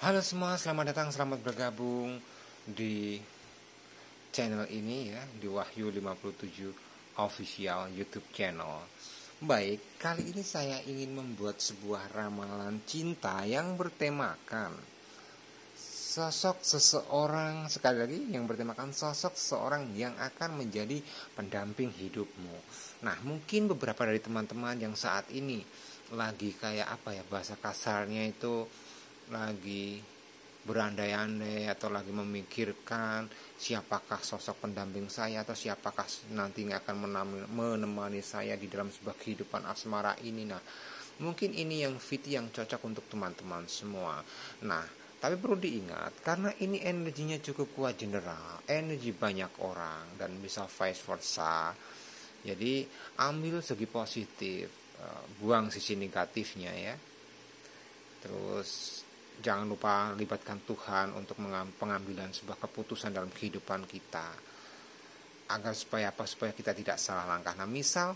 Halo semua, selamat datang, selamat bergabung di channel ini ya, di Wahyu 57 Official YouTube channel. Baik, kali ini saya ingin membuat sebuah ramalan cinta yang bertemakan sosok seseorang, sekali lagi yang bertemakan sosok seseorang yang akan menjadi pendamping hidupmu. Nah, mungkin beberapa dari teman-teman yang saat ini lagi kayak apa ya, bahasa kasarnya itu lagi berandai-andai atau lagi memikirkan siapakah sosok pendamping saya atau siapakah nantinya akan menemani saya di dalam sebuah kehidupan asmara ini. Nah, mungkin ini yang yang cocok untuk teman-teman semua. Nah, tapi perlu diingat karena ini energinya cukup kuat general, energi banyak orang dan bisa vice versa. Jadi ambil segi positif, buang sisi negatifnya ya. Terus jangan lupa libatkan Tuhan untuk pengambilan sebuah keputusan dalam kehidupan kita, agar supaya kita tidak salah langkah. Nah, misal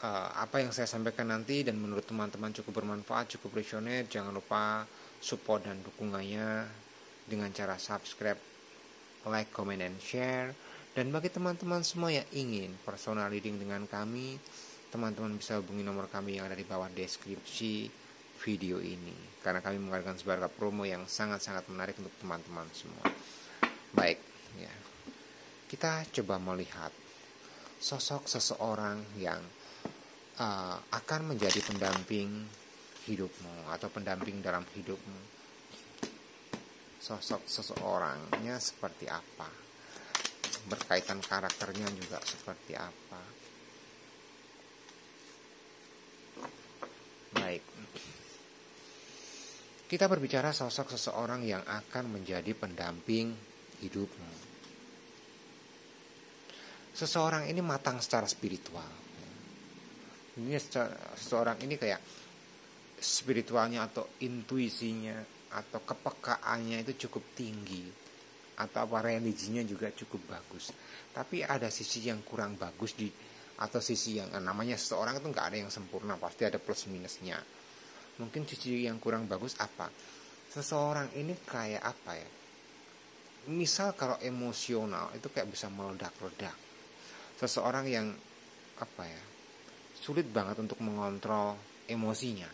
apa yang saya sampaikan nanti dan menurut teman-teman cukup bermanfaat, cukup resonet, jangan lupa support dan dukungannya dengan cara subscribe, like, comment, and share. Dan bagi teman-teman semua yang ingin personal reading dengan kami, teman-teman bisa hubungi nomor kami yang ada di bawah deskripsi video ini, karena kami mengadakan sebuah promo yang sangat-sangat menarik untuk teman-teman semua. Baik ya, kita coba melihat sosok seseorang yang akan menjadi pendamping hidupmu atau pendamping dalam hidupmu. Sosok seseorangnya seperti apa, berkaitan karakternya juga seperti apa. Baik, kita berbicara sosok seseorang yang akan menjadi pendamping hidupmu. Seseorang ini matang secara spiritual. Ini seseorang ini kayak spiritualnya atau intuisinya atau kepekaannya itu cukup tinggi, atau religinya juga cukup bagus. Tapi ada sisi yang kurang bagus atau sisi yang namanya seseorang itu nggak ada yang sempurna, pasti ada plus minusnya. Mungkin sisi yang kurang bagus apa? Seseorang ini kayak apa ya? Misal kalau emosional itu kayak bisa meledak-ledak. Seseorang yang apa ya? Sulit banget untuk mengontrol emosinya.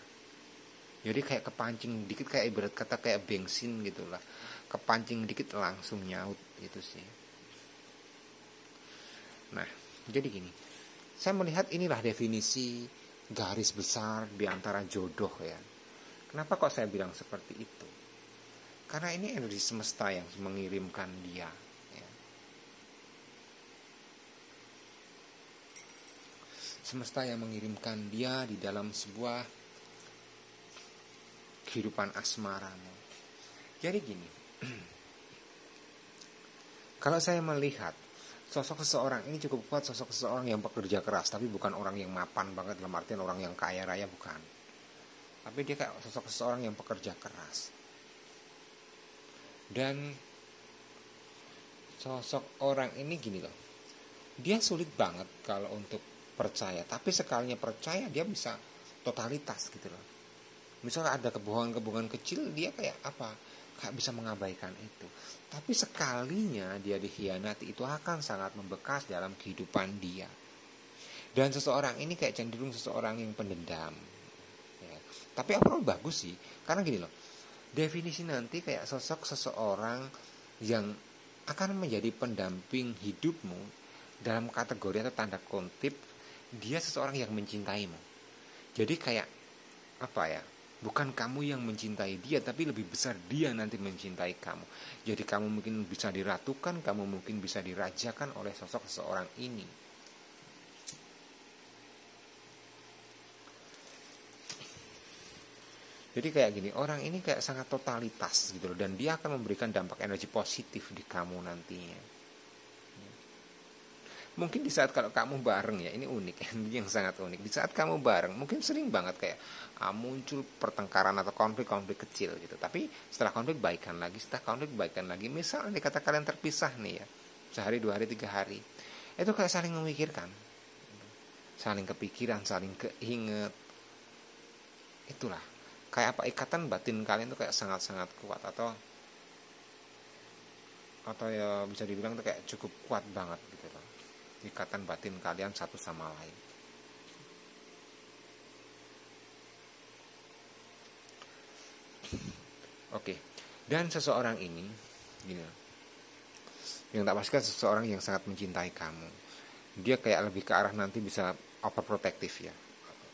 Jadi kayak kepancing dikit, kayak ibarat kata kayak bensin gitulah. Kepancing dikit langsung nyaut gitu sih. Nah, jadi gini. Saya melihat inilah definisi garis besar di antara jodoh ya. Kenapa kok saya bilang seperti itu? Karena ini energi semesta yang mengirimkan dia ya. Semesta yang mengirimkan dia di dalam sebuah kehidupan asmaramu. Jadi gini, kalau saya melihat sosok seseorang ini cukup kuat, sosok seseorang yang bekerja keras, tapi bukan orang yang mapan banget dalam artian orang yang kaya raya, bukan. Tapi dia kayak sosok seseorang yang pekerja keras. Dan sosok orang ini gini loh, dia sulit banget kalau untuk percaya, tapi sekalinya percaya dia bisa totalitas gitu loh. Misalnya ada kebohongan-kebohongan kecil, dia kayak apa? Kayak bisa mengabaikan itu. Tapi sekalinya dia dikhianati, itu akan sangat membekas dalam kehidupan dia. Dan seseorang ini kayak cenderung seseorang yang pendendam ya. Tapi overall bagus sih, karena gini loh, definisi nanti kayak sosok seseorang yang akan menjadi pendamping hidupmu dalam kategori atau tanda kutip, dia seseorang yang mencintaimu. Jadi kayak apa ya, bukan kamu yang mencintai dia, tapi lebih besar dia nanti mencintai kamu. Jadi kamu mungkin bisa diratukan, kamu mungkin bisa dirajakan oleh sosok seseorang ini. Jadi kayak gini, orang ini kayak sangat totalitas gitu loh, dan dia akan memberikan dampak energi positif di kamu nantinya. Mungkin di saat kalau kamu bareng ya, ini unik, ini yang sangat unik. Di saat kamu bareng, mungkin sering banget kayak muncul pertengkaran atau konflik-konflik kecil gitu. Tapi setelah konflik baikan lagi, Misalnya kata kalian terpisah nih ya, sehari, 2 hari, 3 hari, itu kayak saling memikirkan, saling kepikiran, saling keinget. Itulah kayak apa, ikatan batin kalian tuh kayak sangat-sangat kuat, atau ya bisa dibilang tuh kayak cukup kuat banget gitu loh, ikatan batin kalian satu sama lain. Oke. Dan seseorang ini gini, yang tak pastikan seseorang yang sangat mencintai kamu. Dia kayak lebih ke arah nanti bisa overprotective ya.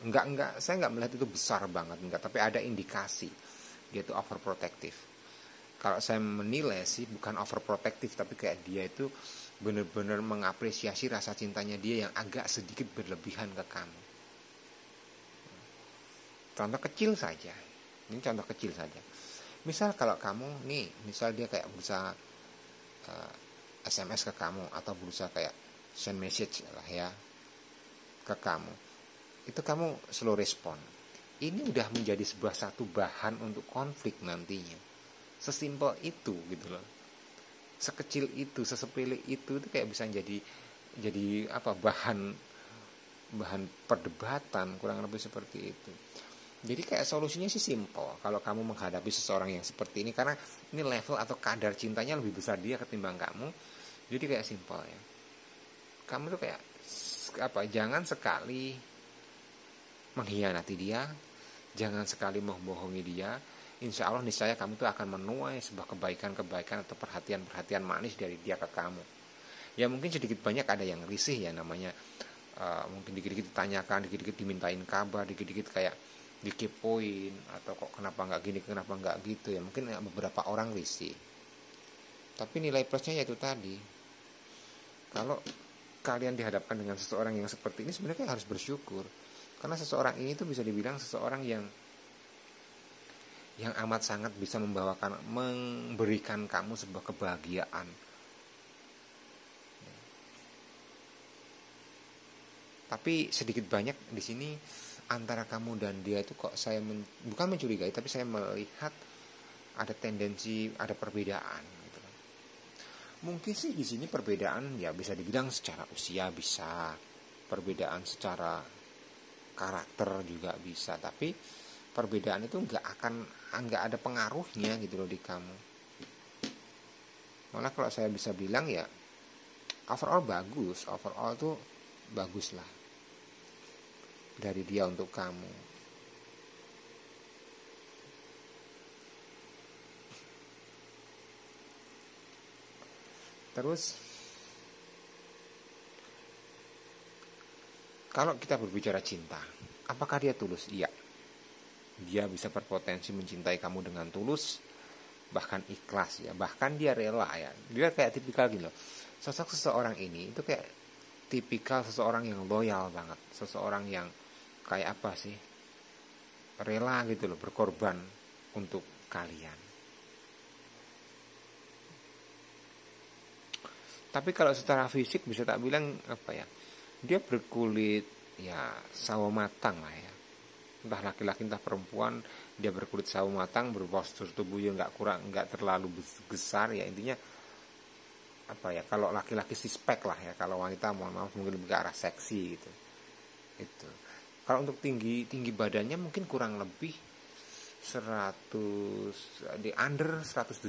Enggak, saya enggak melihat itu besar banget, enggak, tapi ada indikasi dia itu overprotective. Kalau saya menilai sih bukan overprotective, tapi kayak dia itu benar-benar mengapresiasi rasa cintanya dia yang agak sedikit berlebihan ke kamu. Contoh kecil saja. Ini contoh kecil saja. Misal kalau kamu nih, misal dia kayak berusaha SMS ke kamu, atau berusaha kayak send message lah ya ke kamu, itu kamu slow respon. Ini udah menjadi sebuah satu bahan untuk konflik nantinya. Sesimpel itu gitu loh. Sekecil itu, sesepele itu kayak bisa jadi apa, bahan perdebatan, kurang lebih seperti itu. Jadi kayak solusinya sih simple kalau kamu menghadapi seseorang yang seperti ini, karena ini level atau kadar cintanya lebih besar dia ketimbang kamu. Jadi kayak simple ya. Kamu tuh kayak apa? Jangan sekali mengkhianati dia, jangan sekali membohongi dia. Insya Allah niscaya kamu tuh akan menuai sebuah kebaikan-kebaikan atau perhatian-perhatian manis dari dia ke kamu. Ya mungkin sedikit banyak ada yang risih ya, namanya mungkin dikit-dikit ditanyakan, dikit-dikit dimintain kabar, dikit-dikit kayak dikepoin, atau kok kenapa nggak gini, kenapa nggak gitu ya, mungkin beberapa orang risih. Tapi nilai plusnya yaitu tadi, kalau kalian dihadapkan dengan seseorang yang seperti ini, sebenarnya harus bersyukur, karena seseorang ini tuh bisa dibilang seseorang yang amat sangat bisa memberikan kamu sebuah kebahagiaan. Tapi sedikit banyak di sini antara kamu dan dia itu kok saya bukan mencurigai, tapi saya melihat ada tendensi, ada perbedaan gitu. Mungkin sih di sini perbedaan ya bisa dibilang secara usia bisa, perbedaan secara karakter juga bisa, tapi perbedaan itu nggak ada pengaruhnya gitu loh di kamu. Malah kalau saya bisa bilang ya overall tuh bagus lah dari dia untuk kamu. Terus kalau kita berbicara cinta, apakah dia tulus? Iya. Dia bisa berpotensi mencintai kamu dengan tulus, bahkan ikhlas ya, bahkan dia rela ya. Dia kayak tipikal gitu loh. Sosok seseorang ini itu kayak tipikal seseorang yang loyal banget, seseorang yang kayak apa sih, rela gitu loh, berkorban untuk kalian. Tapi kalau secara fisik bisa tak bilang apa ya, dia berkulit ya sawo matang lah ya, entah laki-laki entah perempuan, dia berkulit sawo matang, berpostur tubuh yang nggak terlalu besar ya, intinya apa ya, kalau laki-laki sih spek lah ya, kalau wanita mohon maaf mungkin lebih ke arah seksi gitu. Itu kalau untuk tinggi badannya mungkin kurang lebih 100, di under 170,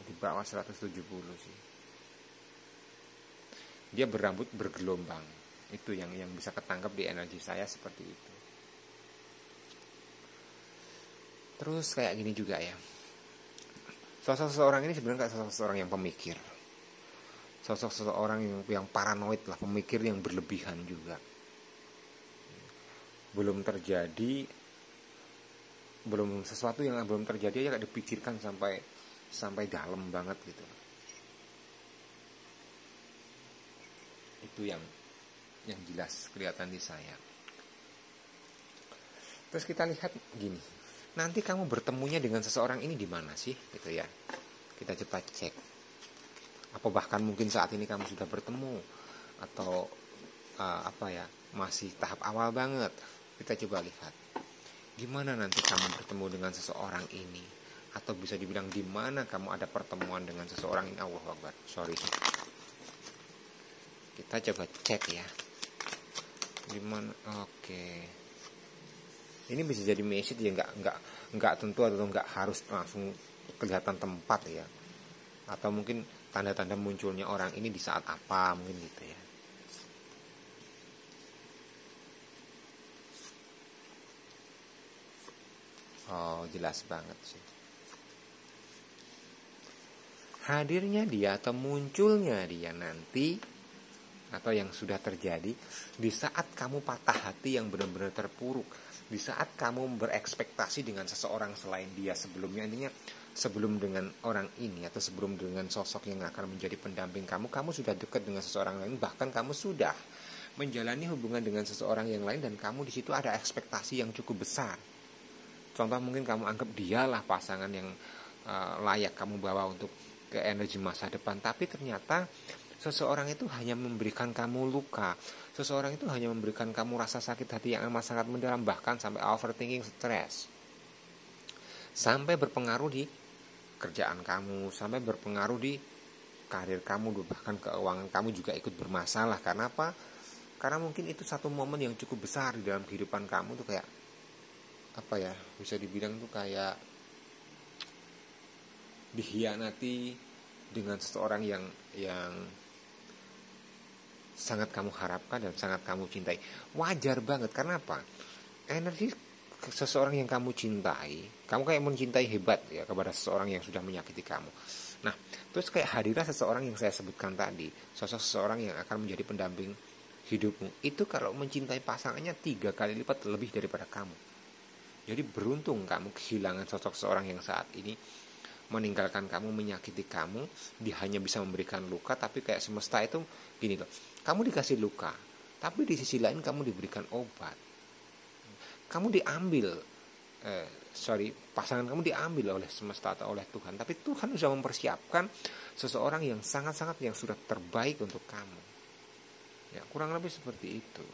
di bawah 170 sih. Dia berambut bergelombang, itu yang bisa ketangkap di energi saya seperti itu. Terus kayak gini juga ya, sosok seseorang ini sebenarnya kayak sosok seseorang yang pemikir, sosok seseorang yang paranoid lah, pemikir yang berlebihan juga. Sesuatu yang belum terjadi aja kayak dipikirkan sampai dalam banget gitu. Itu yang jelas kelihatan di saya. Terus kita lihat gini, nanti kamu bertemunya dengan seseorang ini di mana sih gitu ya. Kita coba cek. Apa bahkan mungkin saat ini kamu sudah bertemu, atau masih tahap awal banget. Kita coba lihat gimana nanti kamu bertemu dengan seseorang ini, atau bisa dibilang di mana kamu ada pertemuan dengan seseorang ini. Allahu Akbar, sorry. Kita coba cek ya, gimana. Oke. Ini bisa jadi message ya, nggak tentu atau nggak harus langsung kelihatan tempat ya, atau mungkin tanda-tanda munculnya orang ini di saat apa mungkin gitu ya. Oh, jelas banget sih. Hadirnya dia atau munculnya dia nanti, atau yang sudah terjadi di saat kamu patah hati yang benar-benar terpuruk, di saat kamu berekspektasi dengan seseorang selain dia sebelumnya. Intinya sebelum dengan orang ini atau sebelum dengan sosok yang akan menjadi pendamping kamu sudah dekat dengan seseorang lain, bahkan kamu sudah menjalani hubungan dengan seseorang yang lain, dan kamu di situ ada ekspektasi yang cukup besar. Contoh, mungkin kamu anggap dialah pasangan yang layak kamu bawa untuk ke energi masa depan, tapi ternyata seseorang itu hanya memberikan kamu luka, seseorang itu hanya memberikan kamu rasa sakit hati yang amat sangat mendalam, bahkan sampai overthinking, stres, sampai berpengaruh di kerjaan kamu, sampai berpengaruh di karir kamu, bahkan keuangan kamu juga ikut bermasalah. Karena apa? Karena mungkin itu satu momen yang cukup besar di dalam kehidupan kamu tuh, kayak apa ya, bisa dibilang tuh kayak dikhianati dengan seseorang yang sangat kamu harapkan dan sangat kamu cintai. Wajar banget, karena apa? Energi seseorang yang kamu cintai, kamu kayak mencintai hebat ya kepada seseorang yang sudah menyakiti kamu. Nah, terus kayak hadirlah seseorang yang saya sebutkan tadi, sosok seseorang yang akan menjadi pendamping hidupmu. Itu kalau mencintai pasangannya 3 kali lipat lebih daripada kamu. Jadi beruntung kamu kehilangan sosok seseorang yang saat ini meninggalkan kamu, menyakiti kamu. Dia hanya bisa memberikan luka, tapi kayak semesta itu gini loh, kamu dikasih luka, tapi di sisi lain kamu diberikan obat. Kamu diambil pasangan kamu diambil oleh semesta atau oleh Tuhan, tapi Tuhan sudah mempersiapkan seseorang yang sangat-sangat yang sudah terbaik untuk kamu. Ya, kurang lebih seperti itu.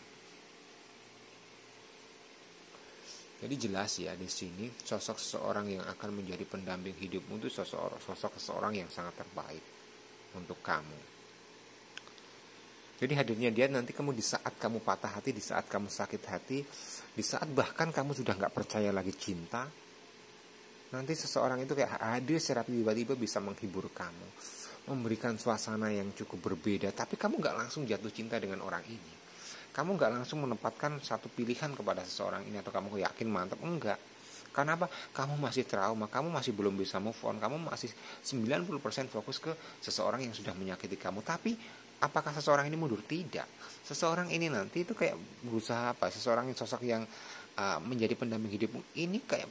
Jadi jelas ya, di sini sosok seseorang yang akan menjadi pendamping hidupmu itu sosok seseorang yang sangat terbaik untuk kamu. Jadi hadirnya dia nanti kamu di saat kamu patah hati, di saat kamu sakit hati, di saat bahkan kamu sudah gak percaya lagi cinta, nanti seseorang itu kayak hadir secara tiba-tiba bisa menghibur kamu, memberikan suasana yang cukup berbeda. Tapi kamu gak langsung jatuh cinta dengan orang ini, kamu gak langsung menempatkan satu pilihan kepada seseorang ini, atau kamu yakin mantap, enggak. Karena apa? Kamu masih trauma, kamu masih belum bisa move on, kamu masih 90% fokus ke seseorang yang sudah menyakiti kamu. Tapi apakah seseorang ini mundur? Tidak. Seseorang ini nanti itu kayak berusaha apa? Seseorang yang sosok yang menjadi pendamping hidupmu ini kayak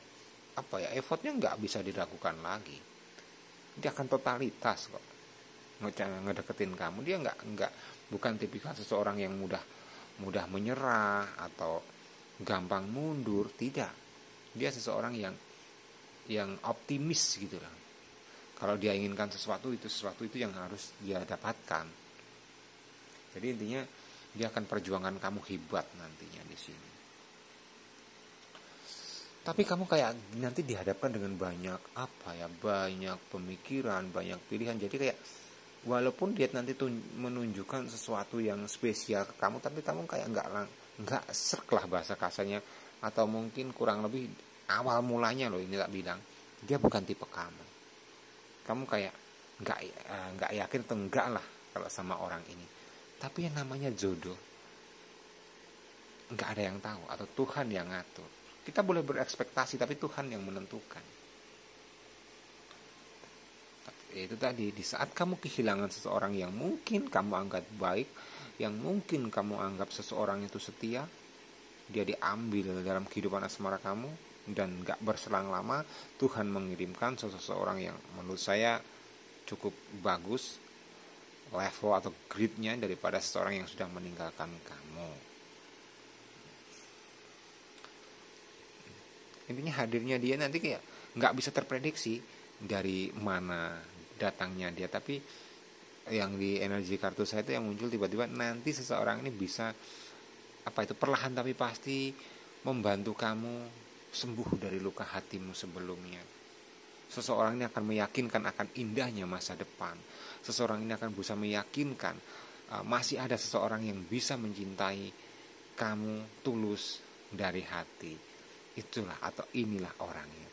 apa ya? Effortnya nggak bisa diragukan lagi. Dia akan totalitas kok ngedeketin kamu. Dia bukan tipikal seseorang yang mudah menyerah atau gampang mundur. Tidak. Dia seseorang yang optimis gitu lah. Kalau dia inginkan sesuatu itu yang harus dia dapatkan. Jadi intinya dia akan perjuangan kamu hebat nantinya di sini. Tapi kamu kayak nanti dihadapkan dengan banyak banyak pemikiran, banyak pilihan. Jadi kayak walaupun dia nanti menunjukkan sesuatu yang spesial ke kamu, tapi kamu kayak nggak serk lah bahasa kasarnya, atau mungkin kurang lebih awal mulanya loh ini tak bilang dia bukan tipe kamu. Kamu kayak nggak yakin atau enggak lah kalau sama orang ini. Tapi yang namanya jodoh nggak ada yang tahu, atau Tuhan yang ngatur. Kita boleh berekspektasi, tapi Tuhan yang menentukan. Itu tadi, di saat kamu kehilangan seseorang yang mungkin kamu anggap baik, yang mungkin kamu anggap seseorang itu setia, dia diambil dalam kehidupan asmara kamu, dan gak berselang lama Tuhan mengirimkan seseorang yang menurut saya cukup bagus level atau grade-nya daripada seseorang yang sudah meninggalkan kamu. Intinya hadirnya dia nanti kayak gak bisa terprediksi dari mana datangnya dia, tapi yang di energi kartu saya itu yang muncul tiba-tiba nanti seseorang ini bisa perlahan tapi pasti membantu kamu sembuh dari luka hatimu sebelumnya. Seseorang ini akan meyakinkan akan indahnya masa depan. Seseorang ini akan berusaha meyakinkan masih ada seseorang yang bisa mencintai kamu tulus dari hati. itulah atau inilah orangnya.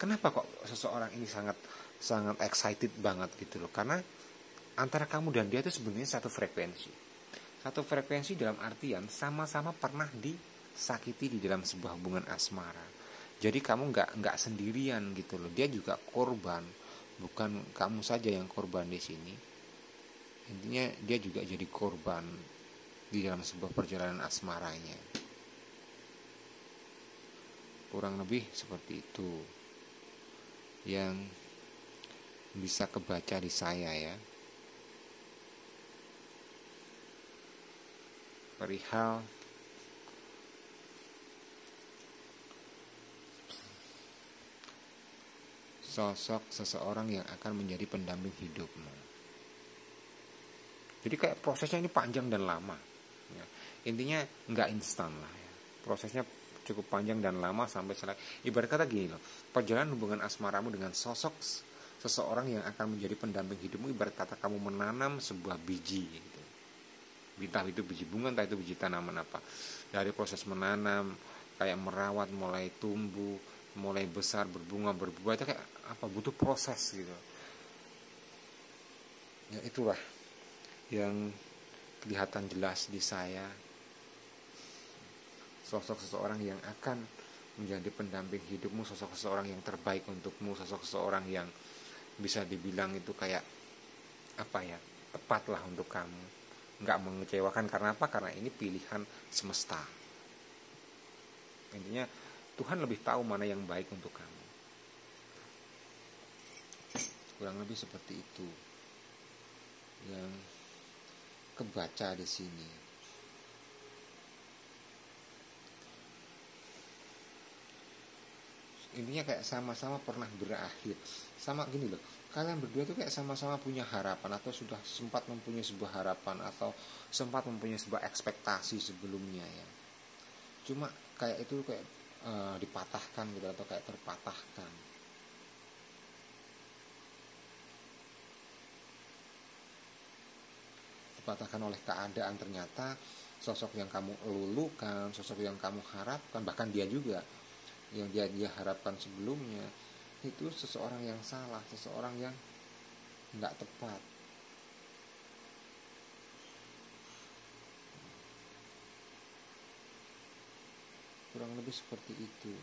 Kenapa kok seseorang ini sangat sangat excited banget gitu loh? Karena antara kamu dan dia itu sebenarnya satu frekuensi. Satu frekuensi dalam artian sama-sama pernah disakiti di dalam sebuah hubungan asmara. Jadi kamu nggak sendirian gitu loh. Dia juga korban, bukan kamu saja yang korban di sini. Intinya dia juga jadi korban di dalam sebuah perjalanan asmaranya. Kurang lebih seperti itu yang bisa kebaca di saya ya, perihal sosok seseorang yang akan menjadi pendamping hidupmu. Jadi kayak prosesnya ini panjang dan lama ya. Intinya nggak instan lah ya. Prosesnya cukup panjang dan lama sampai selesai. Ibarat kata gini loh, perjalanan hubungan asmaramu dengan sosok seseorang yang akan menjadi pendamping hidupmu, ibarat kata kamu menanam sebuah biji gitu. Entah itu biji bunga, entah itu biji tanaman apa. Dari proses menanam, kayak merawat, mulai tumbuh, mulai besar, berbunga, berbuah, itu kayak apa, butuh proses gitu. Ya itulah yang kelihatan jelas di saya, sosok seseorang yang akan menjadi pendamping hidupmu, sosok seseorang yang terbaik untukmu, sosok seseorang yang bisa dibilang itu kayak apa ya, tepatlah untuk kamu, nggak mengecewakan. Karena apa? Karena ini pilihan semesta. Intinya Tuhan lebih tahu mana yang baik untuk kamu. Kurang lebih seperti itu yang kebaca di sini. Intinya kayak sama-sama pernah berakhir. Sama gini loh, kalian berdua tuh kayak sama-sama punya harapan, atau sudah sempat mempunyai sebuah harapan, atau sempat mempunyai sebuah ekspektasi sebelumnya ya. Cuma kayak itu kayak dipatahkan gitu, atau kayak terpatahkan. Dipatahkan oleh keadaan. Ternyata sosok yang kamu lulukan, sosok yang kamu harapkan, bahkan dia juga yang dia harapkan sebelumnya, itu seseorang yang salah, seseorang yang nggak tepat. Kurang lebih seperti itu.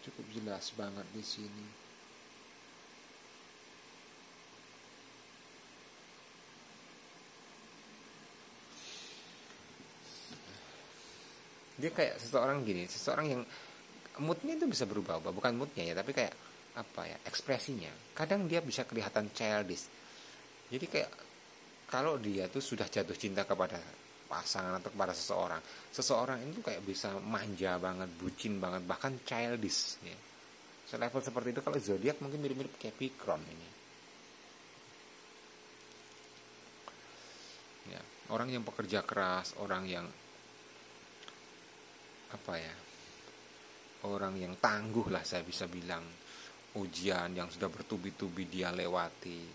Cukup jelas banget di sini. Dia kayak seseorang gini, seseorang yang moodnya itu bisa berubah-ubah, bukan moodnya ya, tapi kayak apa ya, ekspresinya. Kadang dia bisa kelihatan childish. Jadi kayak kalau dia tuh sudah jatuh cinta kepada pasangan atau kepada seseorang, seseorang itu kayak bisa manja banget, bucin banget, bahkan childish ya. Selevel seperti itu. Kalau zodiak mungkin mirip-mirip Capricorn ini. Ya, orang yang pekerja keras, orang yang apa ya, orang yang tangguh lah saya bisa bilang. Ujian yang sudah bertubi-tubi dia lewati,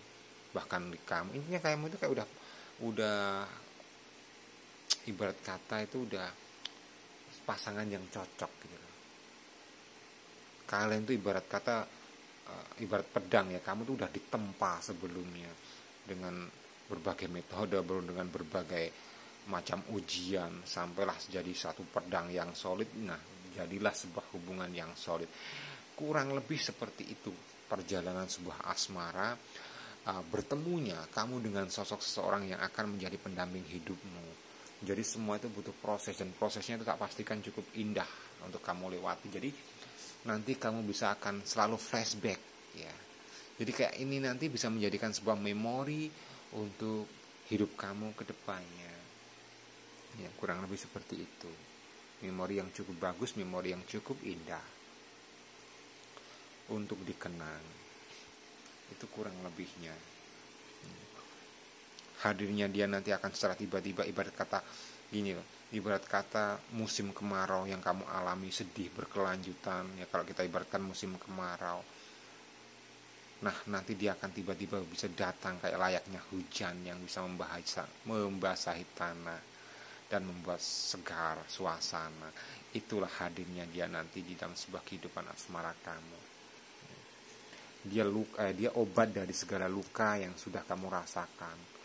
bahkan di kamu, intinya kamu itu kayak udah ibarat kata itu udah pasangan yang cocok gitu. Kalian tuh ibarat kata ibarat pedang ya, kamu tuh udah ditempa sebelumnya dengan berbagai metode, dengan berbagai macam ujian, sampailah jadi satu pedang yang solid. Nah, jadilah sebuah hubungan yang solid. Kurang lebih seperti itu perjalanan sebuah asmara, bertemunya kamu dengan sosok seseorang yang akan menjadi pendamping hidupmu. Jadi semua itu butuh proses, dan prosesnya itu tak pastikan cukup indah untuk kamu lewati. Jadi nanti kamu bisa akan selalu flashback ya. Jadi kayak ini nanti bisa menjadikan sebuah memori untuk hidup kamu ke depannya. Ya, kurang lebih seperti itu. Memori yang cukup bagus, memori yang cukup indah untuk dikenang. Itu kurang lebihnya. Hadirnya dia nanti akan secara tiba-tiba, ibarat kata gini loh, ibarat kata musim kemarau yang kamu alami sedih berkelanjutan ya. Kalau kita ibaratkan musim kemarau, Nah, nanti dia akan tiba-tiba bisa datang kayak layaknya hujan yang bisa membasahi tanah dan membuat segar suasana. Itulah hadirnya dia nanti di dalam sebuah kehidupan asmara kamu. Dia obat dari segala luka yang sudah kamu rasakan.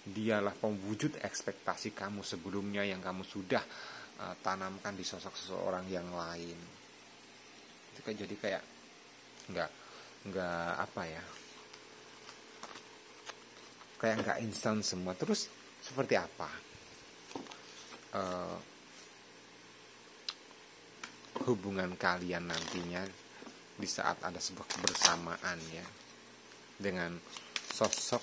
Dialah pemwujud ekspektasi kamu sebelumnya yang kamu sudah tanamkan di sosok seseorang yang lain. Itu kan jadi kayak nggak apa ya, kayak nggak instan semua. Terus seperti apa hubungan kalian nantinya di saat ada sebuah kebersamaan ya, dengan sosok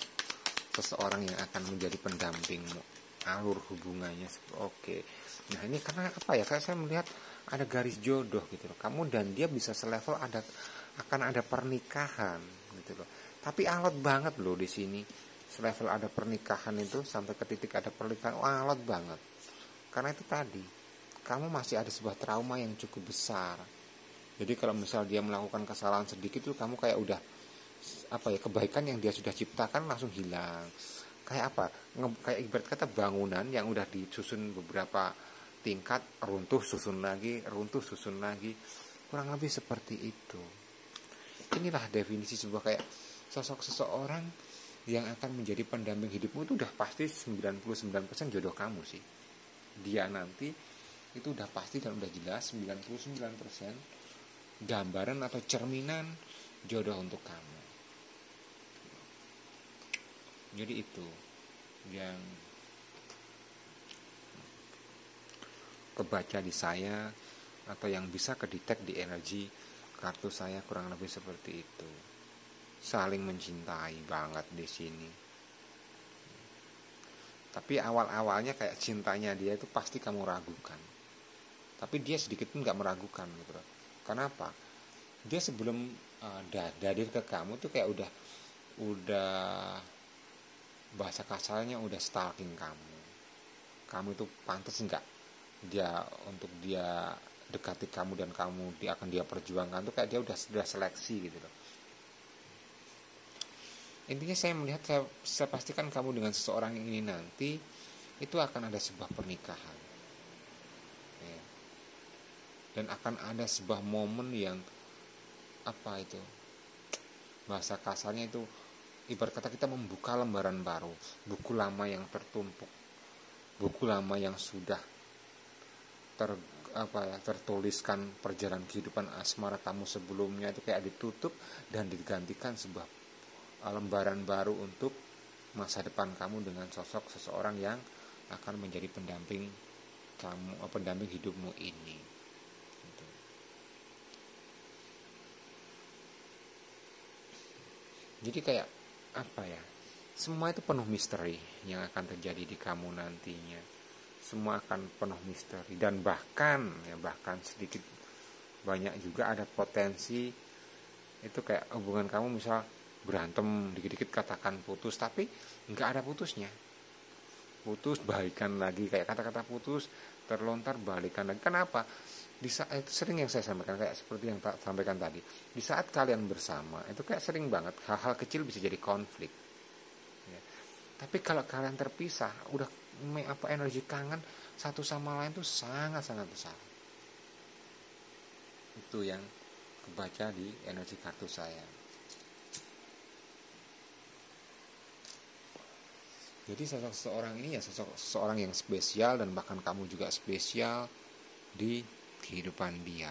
seseorang yang akan menjadi pendampingmu, alur hubungannya oke. Nah ini karena apa ya, kayak saya melihat ada garis jodoh gitu loh, kamu dan dia bisa selevel, akan ada pernikahan gitu loh. Tapi alot banget loh di sini, selevel ada pernikahan itu sampai ke titik ada pernikahan, alot banget. Karena itu tadi, kamu masih ada sebuah trauma yang cukup besar. Jadi kalau misal dia melakukan kesalahan sedikit tuh kamu kayak udah apa ya, kebaikan yang dia sudah ciptakan langsung hilang. Kayak apa? Kayak ibarat kata bangunan yang udah disusun beberapa tingkat, runtuh susun lagi, runtuh susun lagi. Kurang lebih seperti itu. Inilah definisi sebuah kayak sosok seseorang yang akan menjadi pendamping hidupmu itu udah pasti 99% jodoh kamu sih. Dia nanti itu udah pasti dan udah jelas 99% gambaran atau cerminan jodoh untuk kamu. Jadi itu yang kebaca di saya atau yang bisa kedetek di energi kartu saya, kurang lebih seperti itu. Saling mencintai banget di sini. Tapi awal-awalnya kayak cintanya dia itu pasti kamu ragukan. Tapi dia sedikit pun nggak meragukan gitu loh. Kenapa? Dia sebelum hadir ke kamu tuh kayak udah bahasa kasarnya udah stalking kamu. Kamu itu pantas nggak untuk dia dekati kamu dan dia akan dia perjuangkan tuh kayak dia udah seleksi gitu loh. Intinya saya melihat, saya pastikan kamu dengan seseorang ini nanti itu akan ada sebuah pernikahan. Dan akan ada sebuah momen yang apa itu, bahasa kasarnya itu ibarat kata kita membuka lembaran baru, buku lama yang tertumpuk, buku lama yang sudah tertuliskan perjalanan kehidupan asmara kamu sebelumnya itu kayak ditutup dan digantikan sebuah lembaran baru untuk masa depan kamu dengan sosok seseorang yang akan menjadi pendamping kamu, pendamping hidupmu ini. Jadi kayak apa ya, semua itu penuh misteri yang akan terjadi di kamu nantinya. Semua akan penuh misteri dan bahkan sedikit banyak juga ada potensi itu kayak hubungan kamu misal berantem dikit-dikit katakan putus, tapi nggak ada putusnya. Putus balikan lagi, kayak kata-kata putus terlontar balikan lagi. Kenapa? Di saat sering yang saya sampaikan kayak seperti yang sampaikan tadi, di saat kalian bersama itu kayak sering banget hal-hal kecil bisa jadi konflik ya. Tapi kalau kalian terpisah, udah energi kangen satu sama lain tuh sangat-sangat besar. Itu yang kebaca di energi kartu saya. Jadi sosok seseorang ini ya sosok seseorang yang spesial, dan bahkan kamu juga spesial di kehidupan dia.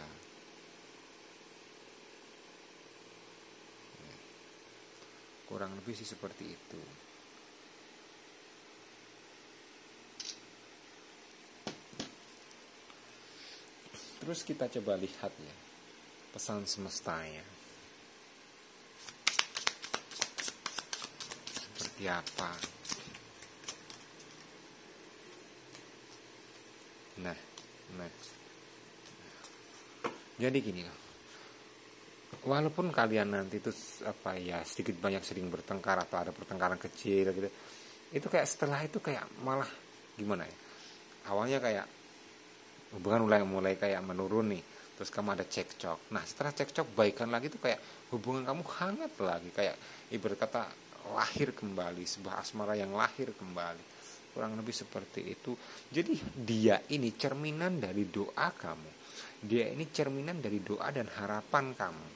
Kurang lebih sih seperti itu. Terus kita coba lihat ya pesan semestanya seperti apa. Nah jadi gini loh, walaupun kalian nanti itu sedikit banyak sering bertengkar atau ada pertengkaran kecil gitu, itu kayak setelah itu kayak malah gimana ya, awalnya kayak hubungan mulai kayak menurun nih, terus kamu ada cekcok. Nah setelah cekcok baikan lagi tuh kayak hubungan kamu hangat lagi, kayak ibarat kata lahir kembali, sebuah asmara yang lahir kembali, kurang lebih seperti itu. Jadi dia ini cerminan dari doa kamu, dia ini cerminan dari doa dan harapan kamu.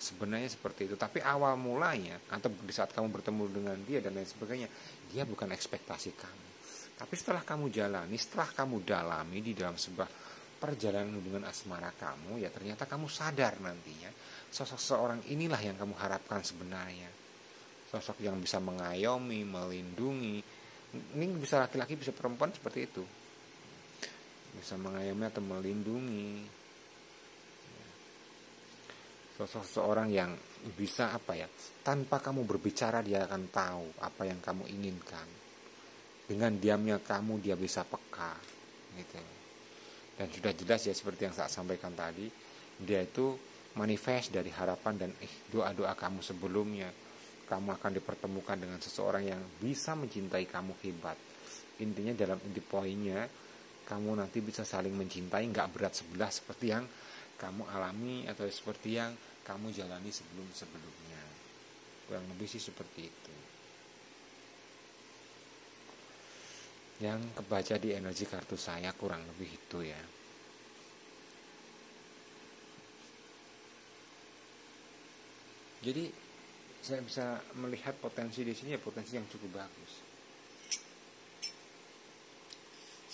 Sebenarnya seperti itu. Tapi awal mulanya atau di saat kamu bertemu dengan dia dan lain sebagainya, dia bukan ekspektasi kamu. Tapi setelah kamu jalani, setelah kamu dalami di dalam sebuah perjalanan hubungan asmara kamu, ya ternyata kamu sadar nantinya sosok seorang inilah yang kamu harapkan sebenarnya. Sosok yang bisa mengayomi, melindungi. Ini bisa laki-laki, bisa perempuan seperti itu. Bisa mengayomi atau melindungi. Sosok seorang yang bisa tanpa kamu berbicara dia akan tahu apa yang kamu inginkan. Dengan diamnya kamu dia bisa peka gitu. Dan sudah jelas ya seperti yang saya sampaikan tadi, dia itu manifest dari harapan dan doa-doa kamu sebelumnya. Kamu akan dipertemukan dengan seseorang yang bisa mencintai kamu hebat. Intinya dalam inti poinnya, kamu nanti bisa saling mencintai, gak berat sebelah seperti yang kamu alami atau seperti yang kamu jalani sebelum-sebelumnya. Kurang lebih sih seperti itu. Yang kebaca di energi kartu saya kurang lebih itu ya. Jadi saya bisa melihat potensi di sini ya, potensi yang cukup bagus.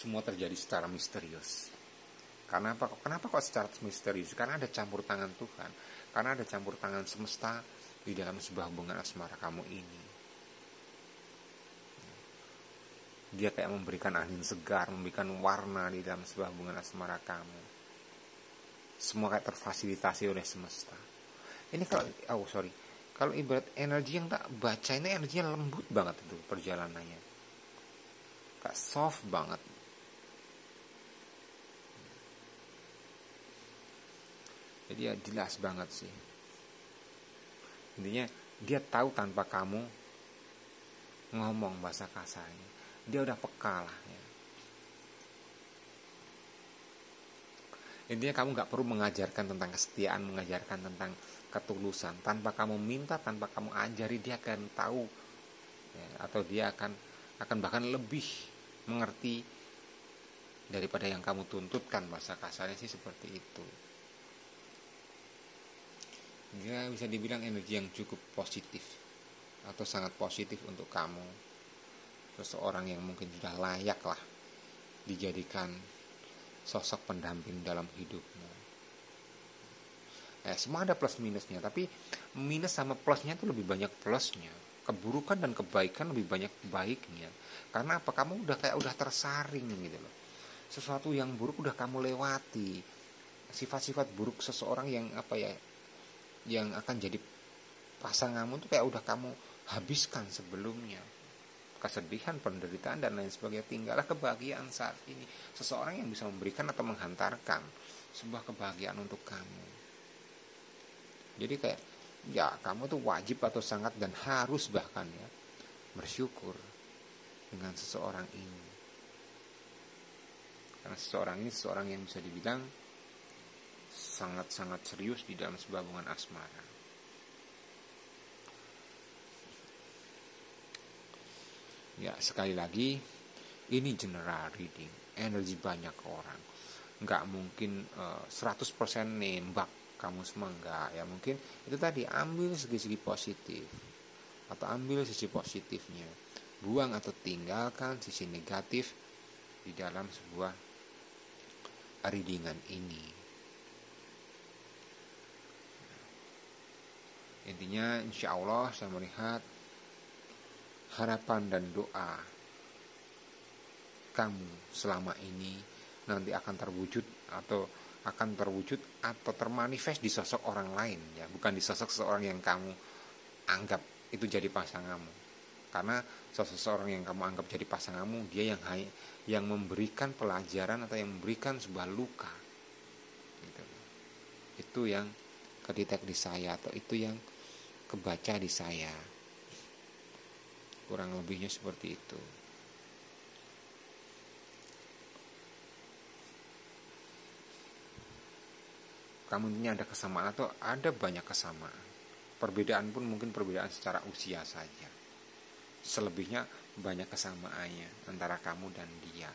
Semua terjadi secara misterius. Kenapa kok secara misterius? Karena ada campur tangan Tuhan. Karena ada campur tangan semesta di dalam sebuah hubungan asmara kamu ini. Dia kayak memberikan angin segar, memberikan warna di dalam sebuah hubungan asmara kamu. Semua kayak terfasilitasi oleh semesta. Ini kalau ibarat energi yang tak baca ini, energinya lembut banget itu perjalanannya. Kayak soft banget. Jadi ya jelas banget sih. Intinya dia tahu tanpa kamu ngomong bahasa kasarnya. Dia udah peka lah ya. Intinya kamu gak perlu mengajarkan tentang kesetiaan, mengajarkan tentang ketulusan. Tanpa kamu minta, tanpa kamu ajari, dia akan tahu ya, atau dia akan bahkan lebih mengerti daripada yang kamu tuntutkan. Bahasa kasarnya sih seperti itu. Dia bisa dibilang energi yang cukup positif atau sangat positif untuk kamu. Seseorang yang mungkin sudah layak lah dijadikan sosok pendamping dalam hidupmu. Semua ada plus minusnya, tapi minus sama plusnya itu lebih banyak plusnya. Keburukan dan kebaikan lebih banyak baiknya. Karena apa? Kamu udah tersaring gitu loh. Sesuatu yang buruk udah kamu lewati. Sifat-sifat buruk seseorang yang akan jadi pasanganmu itu kayak udah kamu habiskan sebelumnya. Kesedihan, penderitaan dan lain sebagainya, tinggallah kebahagiaan saat ini. Seseorang yang bisa memberikan atau menghantarkan sebuah kebahagiaan untuk kamu. Jadi kayak ya kamu tuh wajib atau sangat dan harus bahkan ya bersyukur dengan seseorang ini. Karena seseorang ini seseorang yang bisa dibilang sangat-sangat serius di dalam sebuah hubungan asmara. Ya sekali lagi, ini general reading, energi banyak orang. Nggak mungkin 100% nembak kamu semua, enggak. Ya mungkin itu tadi, ambil segi-segi positif atau ambil sisi positifnya, buang atau tinggalkan sisi negatif di dalam sebuah readingan ini. Intinya insya Allah saya melihat harapan dan doa kamu selama ini nanti akan terwujud atau termanifest di sosok orang lain ya, bukan di sosok seseorang yang kamu anggap itu jadi pasanganmu. Karena sosok seseorang yang kamu anggap jadi pasanganmu, dia yang memberikan pelajaran atau yang memberikan sebuah luka gitu. Itu yang kedetek di saya, atau itu yang kebaca di saya. Kurang lebihnya seperti itu. kamu ini ada kesamaan atau ada banyak kesamaan. Perbedaan pun mungkin perbedaan secara usia saja. Selebihnya banyak kesamaannya antara kamu dan dia.